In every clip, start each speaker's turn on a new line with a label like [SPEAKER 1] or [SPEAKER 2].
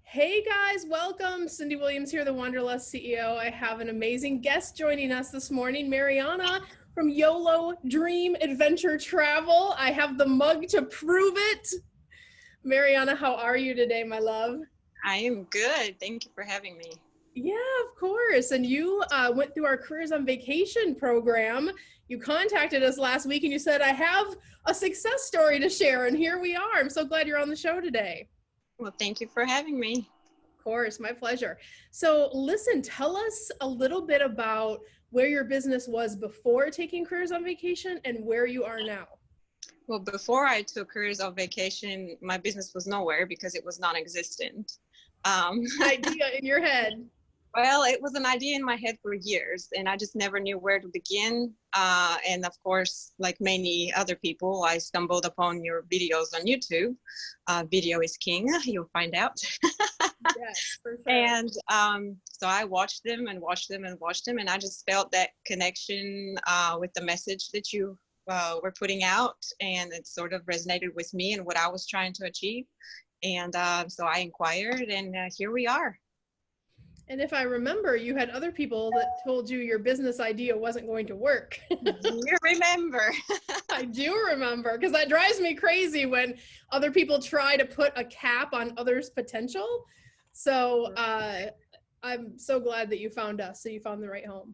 [SPEAKER 1] Hey guys, welcome. Cyndi Williams here, the Wanderlust CEO. I have an amazing guest joining us this morning, Mariyana from YOLO Dream Adventure Travel. I have the mug to prove it. Mariyana, how are you today, my love?
[SPEAKER 2] I am good. Thank you for having me.
[SPEAKER 1] Yeah, of course. And you went through our Careers on Vacation program. You contacted us last week and you said, I have a success story to share. And here we are. I'm so glad you're on the show today.
[SPEAKER 2] Well, thank you for having me.
[SPEAKER 1] Of course, my pleasure. So listen, tell us a little bit about where your business was before taking Careers on Vacation and where you are now.
[SPEAKER 2] Well, before I took Careers on Vacation, my business was nowhere because it was non-existent.
[SPEAKER 1] Idea in your head.
[SPEAKER 2] Well, it was an idea in my head for years, and I just never knew where to begin. And of course, like many other people, I stumbled upon your videos on YouTube. Video is king, you'll find out.
[SPEAKER 1] Yes, for sure.
[SPEAKER 2] And so I watched them and watched them and watched them, and I just felt that connection with the message that you were putting out, and it sort of resonated with me and what I was trying to achieve. And so I inquired, and here we are.
[SPEAKER 1] And if I remember, you had other people that told you your business idea wasn't going to work.
[SPEAKER 2] You remember.
[SPEAKER 1] I do remember, because that drives me crazy when other people try to put a cap on others' potential. So I'm so glad that you found us. So you found the right home.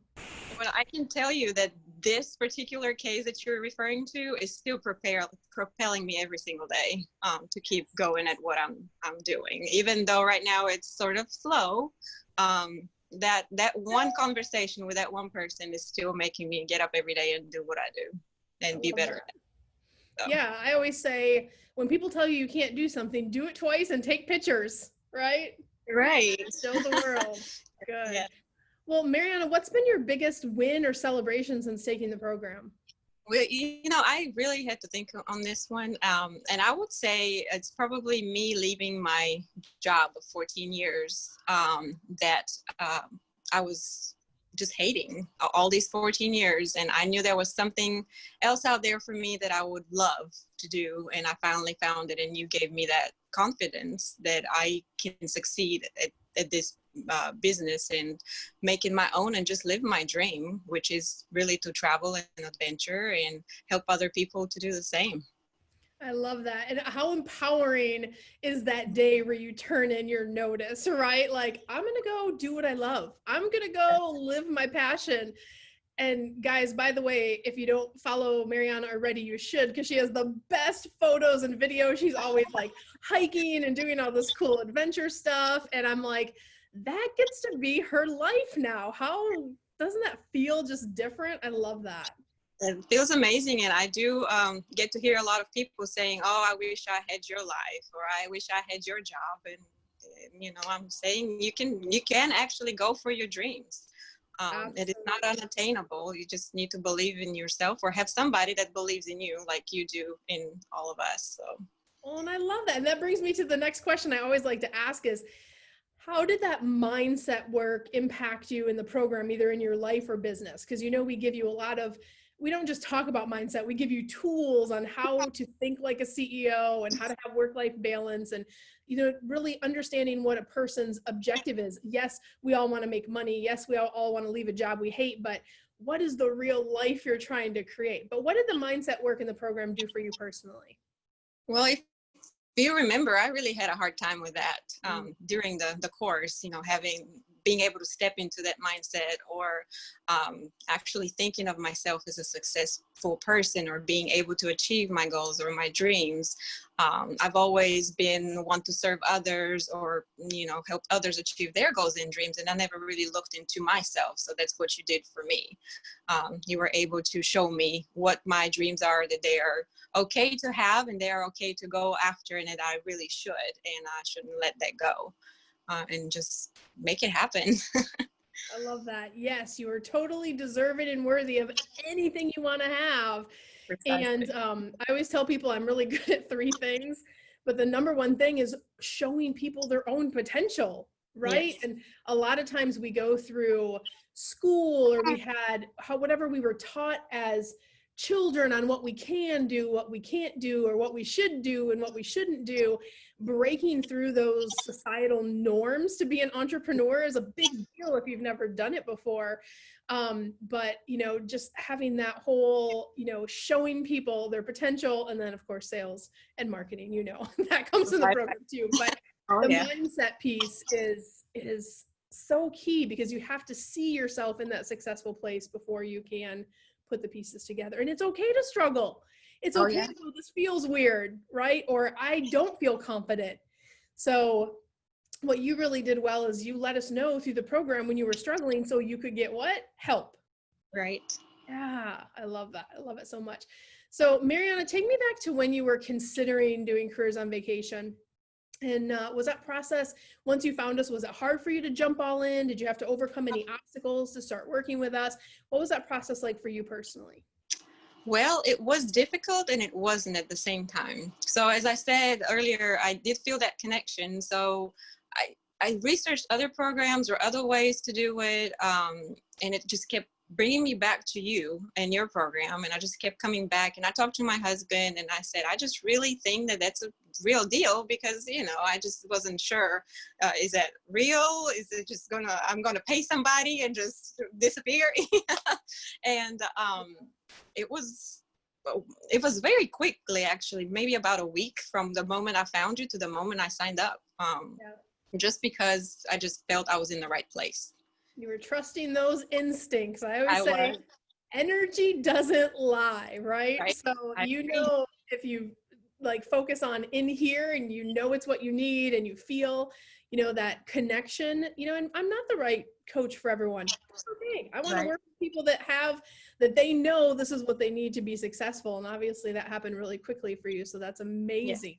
[SPEAKER 2] Well, I can tell you that this particular case that you're referring to is still propelling me every single day to keep going at what I'm doing, even though right now it's sort of slow. That one conversation with that one person is still making me get up every day and do what I do and be better at it. So.
[SPEAKER 1] Yeah, I always say when people tell you you can't do something, do it twice and take pictures, right?
[SPEAKER 2] Right.
[SPEAKER 1] Show the world. Good.
[SPEAKER 2] Yeah.
[SPEAKER 1] Well, Mariyana, what's been your biggest win or celebration since taking the program?
[SPEAKER 2] Well, I really had to think on this one. And I would say it's probably me leaving my job of 14 years that I was just hating all these 14 years. And I knew there was something else out there for me that I would love to do. And I finally found it. And you gave me that confidence that I can succeed at this business and make it my own and just live my dream, which is really to travel and adventure and help other people to do the same.
[SPEAKER 1] I love that. And how empowering is that day where you turn in your notice, right? Like, I'm going to go do what I love. I'm going to go live my passion. And guys, by the way, if you don't follow Mariyana already, you should, because she has the best photos and videos. She's always like hiking and doing all this cool adventure stuff. And I'm like, that gets to be her life now. How doesn't that feel just different? I love that.
[SPEAKER 2] It feels amazing. And I do get to hear a lot of people saying, oh, I wish I had your life, or I wish I had your job. And, I'm saying you can actually go for your dreams. It is not unattainable. You just need to believe in yourself or have somebody that believes in you like you do in all of us. So.
[SPEAKER 1] Oh, and I love that. And that brings me to the next question I always like to ask is, how did that mindset work impact you in the program, either in your life or business? Because, we give you we don't just talk about mindset. We give you tools on how to think like a CEO and how to have work-life balance and, really understanding what a person's objective is. Yes, we all want to make money. Yes, we all want to leave a job we hate, but what is the real life you're trying to create? But what did the mindset work in the program do for you personally?
[SPEAKER 2] Well, if you remember, I really had a hard time with that during the course, being able to step into that mindset or actually thinking of myself as a successful person or being able to achieve my goals or my dreams. I've always been one to serve others or, help others achieve their goals and dreams. And I never really looked into myself. So that's what you did for me. You were able to show me what my dreams are, that they are okay to have and they are okay to go after, and that I really should, and I shouldn't let that go. And just make it happen.
[SPEAKER 1] I love that. Yes, you are totally deserving and worthy of anything you want to have. Precisely. And I always tell people I'm really good at 3 things, but the number one thing is showing people their own potential, right? Yes. And a lot of times we go through school or we had whatever we were taught as children on what we can do, what we can't do, or what we should do and what we shouldn't do. Breaking through those societal norms to be an entrepreneur is a big deal if you've never done it before. But, you know, just having that whole, you know, showing people their potential, and then of course, sales and marketing, you know, that comes in the program too. But the mindset piece is so key, because you have to see yourself in that successful place before you can put the pieces together. And it's okay to struggle. It's okay to go, this feels weird, right? Or I don't feel confident. So what you really did well is you let us know through the program when you were struggling, so you could get what? Help.
[SPEAKER 2] Right.
[SPEAKER 1] Yeah, I love that. I love it so much. So Mariyana, take me back to when you were considering doing Careers on Vacation. And was that process, once you found us, was it hard for you to jump all in? Did you have to overcome any obstacles to start working with us? What was that process like for you personally?
[SPEAKER 2] Well, it was difficult and it wasn't at the same time. So as I said earlier, I did feel that connection. So I researched other programs or other ways to do it. And it just kept bringing me back to you and your program. And I just kept coming back, and I talked to my husband and I said, I just really think that that's a real deal, because, you know, I just wasn't sure. Is that real? Is it just I'm gonna pay somebody and just disappear? And it was very quickly, actually, maybe about a week from the moment I found you to the moment I signed up. Just because I just felt I was in the right place.
[SPEAKER 1] You were trusting those instincts. I always say energy doesn't lie, right? So you know, if you like focus on in here and you know it's what you need and you feel, you know, that connection, you know, and I'm not the right coach for everyone. It's okay. I want to work with people that they know this is what they need to be successful. And obviously that happened really quickly for you. So that's amazing. Yeah.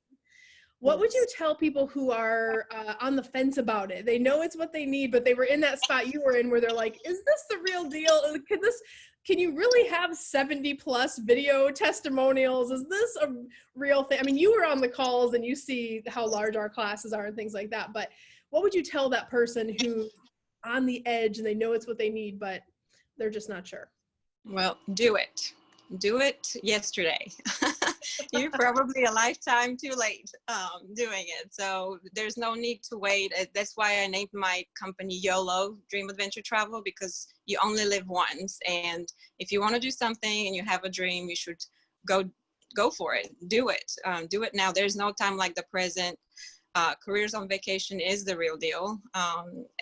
[SPEAKER 1] What would you tell people who are on the fence about it? They know it's what they need, but they were in that spot you were in where they're like, is this the real deal? Can you really have 70 plus video testimonials? Is this a real thing? I mean, you were on the calls and you see how large our classes are and things like that, but what would you tell that person who's on the edge and they know it's what they need, but they're just not sure?
[SPEAKER 2] Well, do it. Do it yesterday. You're probably a lifetime too late doing it. So there's no need to wait. That's why I named my company YOLO, Dream Adventure Travel, because you only live once. And if you want to do something and you have a dream, you should go for it. Do it. Do it now. There's no time like the present. Careers on Vacation is the real deal.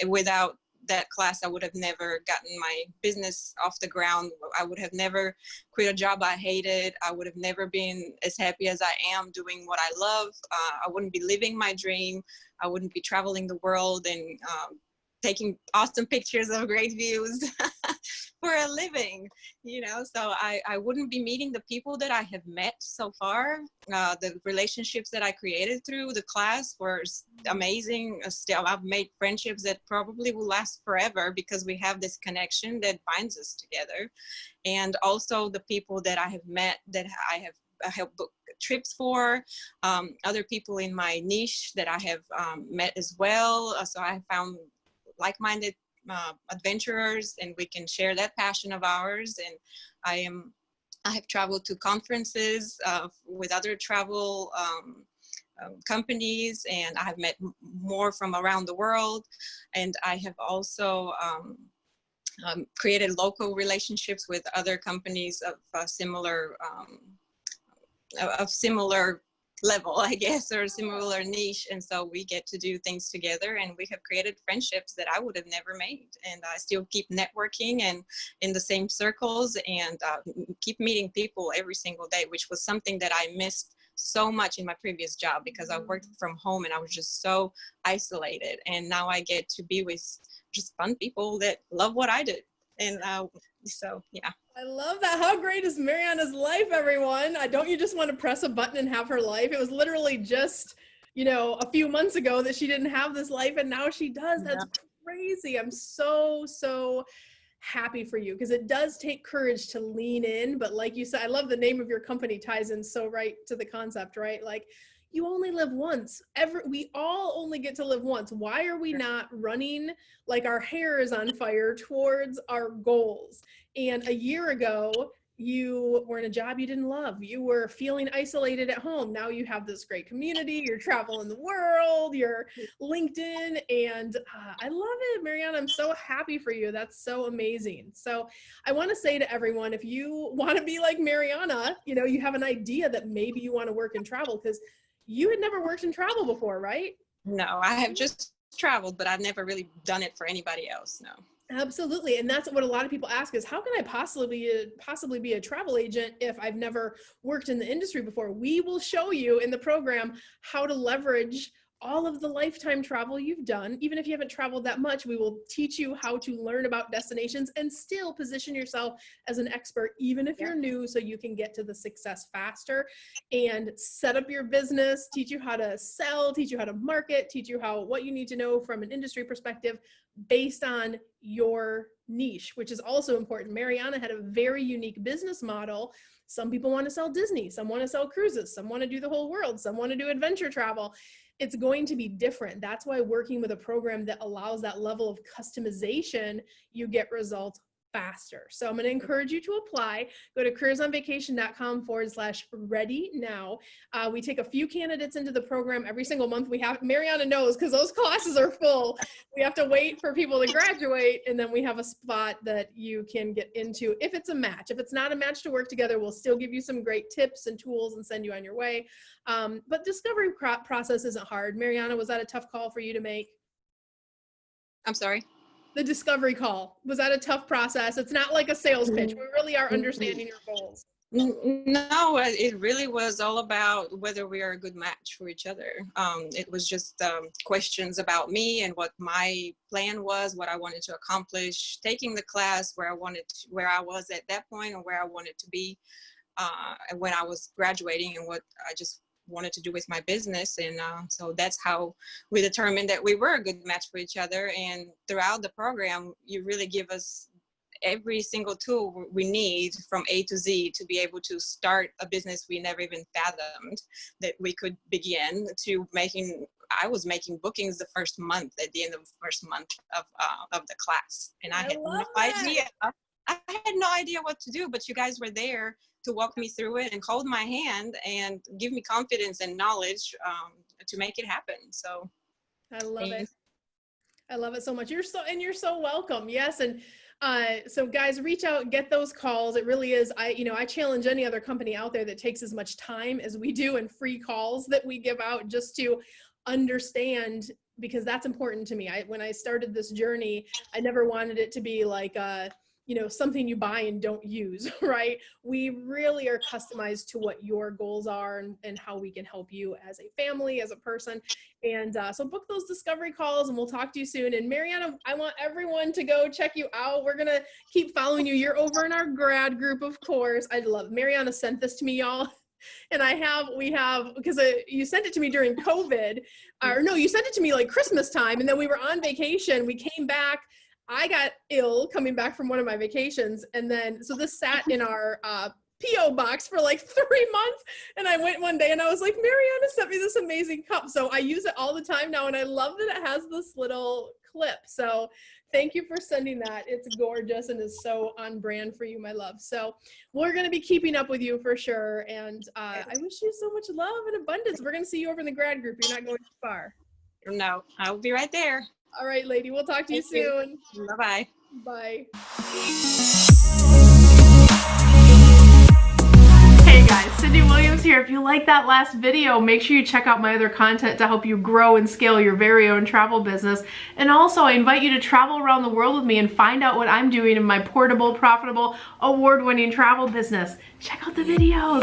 [SPEAKER 2] Without that class, I would have never gotten my business off the ground. I would have never quit a job I hated. I would have never been as happy as I am doing what I love. I wouldn't be living my dream. I wouldn't be traveling the world and taking awesome pictures of great views for a living, you know. So I wouldn't be meeting the people that I have met so far. The relationships that I created through the class were amazing. Still, I've made friendships that probably will last forever because we have this connection that binds us together. And also the people that I have met that I have booked trips for, other people in my niche that I have met as well. So I found like-minded adventurers, and we can share that passion of ours. And I have traveled to conferences with other travel companies, and I have met more from around the world. And I have also created local relationships with other companies of similar level, I guess, or a similar niche. And so we get to do things together, and we have created friendships that I would have never made. And I still keep networking and in the same circles, and keep meeting people every single day, which was something that I missed so much in my previous job because I worked from home and I was just so isolated. And now I get to be with just fun people that love what I do. And so, yeah.
[SPEAKER 1] I love that. How great is Mariyana's life, everyone? Don't you just want to press a button and have her life? It was literally just, you know, a few months ago that she didn't have this life, and now she does. That's crazy. I'm so, so happy for you, because it does take courage to lean in. But like you said, I love the name of your company ties in so right to the concept, right? Like, you only live once. We all only get to live once. Why are we not running like our hair is on fire towards our goals? And a year ago, you were in a job you didn't love. You were feeling isolated at home. Now you have this great community. You're traveling the world. You're LinkedIn. And I love it, Mariyana. I'm so happy for you. That's so amazing. So I want to say to everyone, if you want to be like Mariyana, you know, you have an idea that maybe you want to work in travel, because you had never worked in travel before, right?
[SPEAKER 2] No, I have just traveled, but I've never really done it for anybody else. No.
[SPEAKER 1] Absolutely. And that's what a lot of people ask is, how can I possibly be a travel agent if I've never worked in the industry before? We will show you in the program how to leverage all of the lifetime travel you've done. Even if you haven't traveled that much, we will teach you how to learn about destinations and still position yourself as an expert, even if you're new, so you can get to the success faster and set up your business, teach you how to sell, teach you how to market, teach you what you need to know from an industry perspective based on your niche, which is also important. Mariyana had a very unique business model. Some people want to sell Disney, some want to sell cruises, some want to do the whole world, some want to do adventure travel. It's going to be different. That's why working with a program that allows that level of customization, you get results faster. So I'm going to encourage you to apply. Go to careersonvacation.com/ready now. We take a few candidates into the program every single month. We have, Mariyana knows, because those classes are full. We have to wait for people to graduate, and then we have a spot that you can get into if it's a match. If it's not a match to work together, we'll still give you some great tips and tools and send you on your way. But discovery process isn't hard. Mariyana, was that a tough call for you to make?
[SPEAKER 2] I'm sorry?
[SPEAKER 1] The discovery call, was that a tough process? It's not like a sales pitch. We really are understanding your goals.
[SPEAKER 2] No, it really was all about whether we are a good match for each other. It was just questions about me and what my plan was, what I wanted to accomplish, taking the class where I was at that point, and where I wanted to be when I was graduating, and what I just wanted to do with my business. And so that's how we determined that we were a good match for each other. And throughout the program, you really give us every single tool we need from A to Z to be able to start a business we never even fathomed that we could begin, to I was making bookings the first month, at the end of the first month of the class. And I had no idea. I had no idea what to do, but you guys were there to walk me through it and hold my hand and give me confidence and knowledge to make it happen. So
[SPEAKER 1] I love it. I love it so much. You're so welcome. Yes. And so guys, reach out, get those calls. It really is. I challenge any other company out there that takes as much time as we do and free calls that we give out, just to understand, because that's important to me. When I started this journey, I never wanted it to be like something you buy and don't use, right? We really are customized to what your goals are and how we can help you as a family, as a person. And so book those discovery calls, and we'll talk to you soon. And Mariyana, I want everyone to go check you out. We're going to keep following you. You're over in our grad group, of course. I love it. Mariyana sent this to me, y'all. And we have, because you sent it to me during COVID, or no, you sent it to me like Christmas time. And then we were on vacation. We came back. I got ill coming back from one of my vacations. And then, so this sat in our P.O. box for like 3 months. And I went one day and I was like, Mariyana sent me this amazing cup. So I use it all the time now. And I love that it has this little clip. So thank you for sending that. It's gorgeous and is so on brand for you, my love. So we're going to be keeping up with you for sure. And I wish you so much love and abundance. We're going to see you over in the grad group. You're not going too far.
[SPEAKER 2] No, I'll be right there.
[SPEAKER 1] All right, lady. We'll talk to you soon.
[SPEAKER 2] Bye-bye.
[SPEAKER 1] Bye. Hey guys, Cyndi Williams here. If you like that last video, make sure you check out my other content to help you grow and scale your very own travel business. And also, I invite you to travel around the world with me and find out what I'm doing in my portable, profitable, award-winning travel business. Check out the videos.